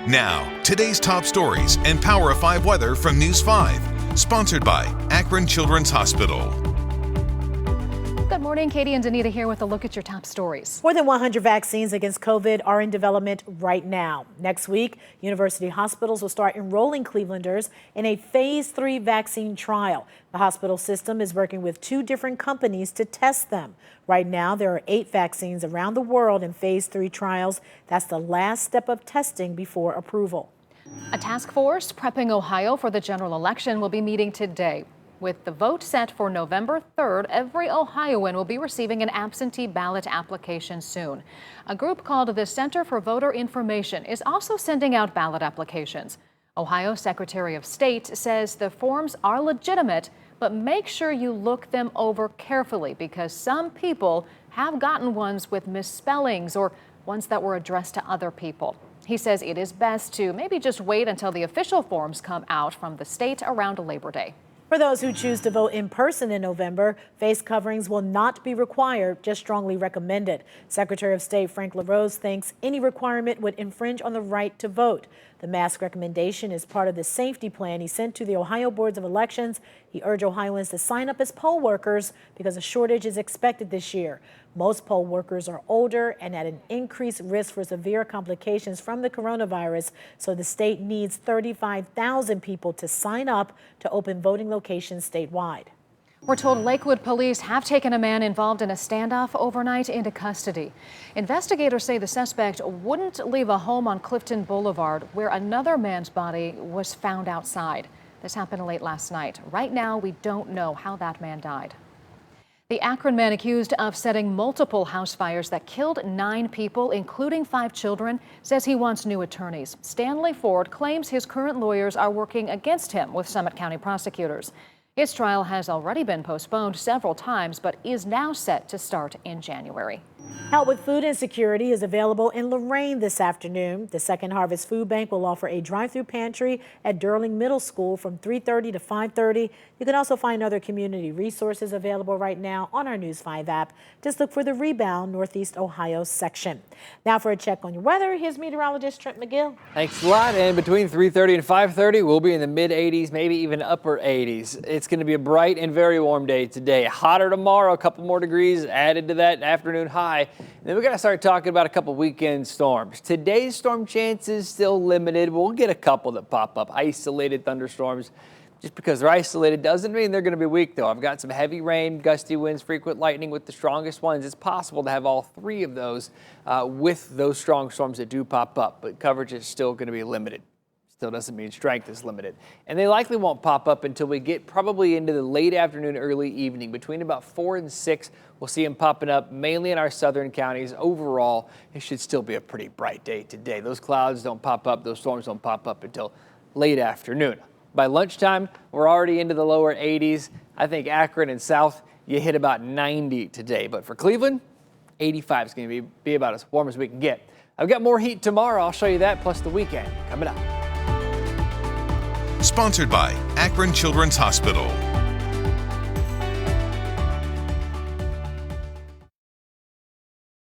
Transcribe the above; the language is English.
Now, today's top stories and Power of 5 weather from News 5. Sponsored by Akron Children's Hospital. Good morning, Katie and Danita here with a look at your top stories. More than 100 vaccines against COVID are in development right now. Next week, university hospitals will start enrolling Clevelanders in a phase 3 vaccine trial. The hospital system is working with 2 different companies to test them. Right now, there are 8 vaccines around the world in phase 3 trials. That's the last step of testing before approval. A task force prepping Ohio for the general election will be meeting today. With the vote set for November 3rd, every Ohioan will be receiving an absentee ballot application soon. A group called the Center for Voter Information is also sending out ballot applications. Ohio Secretary of State says the forms are legitimate, but make sure you look them over carefully because some people have gotten ones with misspellings or ones that were addressed to other people. He says it is best to maybe just wait until the official forms come out from the state around Labor Day. For those who choose to vote in person in November, face coverings will not be required, just strongly recommended. Secretary of State Frank LaRose thinks any requirement would infringe on the right to vote. The mask recommendation is part of the safety plan he sent to the Ohio boards of elections. He urged Ohioans to sign up as poll workers because a shortage is expected this year. Most poll workers are older and at an increased risk for severe complications from the coronavirus, so the state needs 35,000 people to sign up to open voting locations statewide. We're told Lakewood police have taken a man involved in a standoff overnight into custody. Investigators say the suspect wouldn't leave a home on Clifton Boulevard where another man's body was found outside. This happened late last night. Right now, we don't know how that man died. The Akron man accused of setting multiple house fires that killed 9 people, including 5 children, says he wants new attorneys. Stanley Ford claims his current lawyers are working against him with Summit County prosecutors. His trial has already been postponed several times, but is now set to start in January. Help with food insecurity is available in Lorain this afternoon. The Second Harvest Food Bank will offer a drive-through pantry at Durling Middle School from 3:30 to 5:30. You can also find other community resources available right now on our News 5 app. Just look for the Rebound Northeast Ohio section. Now for a check on your weather, here's meteorologist Trent McGill. Thanks a lot. And between 3:30 and 5:30, we'll be in the mid-80s, maybe even upper 80s. It's going to be a bright and very warm day today. Hotter tomorrow, a couple more degrees added to that afternoon high. And then we got to start talking about a couple weekend storms. Today's storm chances still limited. We'll get a couple that pop up, isolated thunderstorms. Just because they're isolated doesn't mean they're going to be weak, though. I've got some heavy rain, gusty winds, frequent lightning with the strongest ones. It's possible to have all 3 of those with those strong storms that do pop up, but coverage is still going to be limited. Still doesn't mean strength is limited. And they likely won't pop up until we get probably into the late afternoon, early evening. Between about 4 and 6, we'll see them popping up mainly in our southern counties. Overall, it should still be a pretty bright day today. Those clouds don't pop up, those storms don't pop up until late afternoon. By lunchtime, we're already into the lower 80s. I think Akron and South, you hit about 90 today. But for Cleveland, 85 is going to be about as warm as we can get. I've got more heat tomorrow. I'll show you that, plus the weekend coming up. Sponsored by Akron Children's Hospital.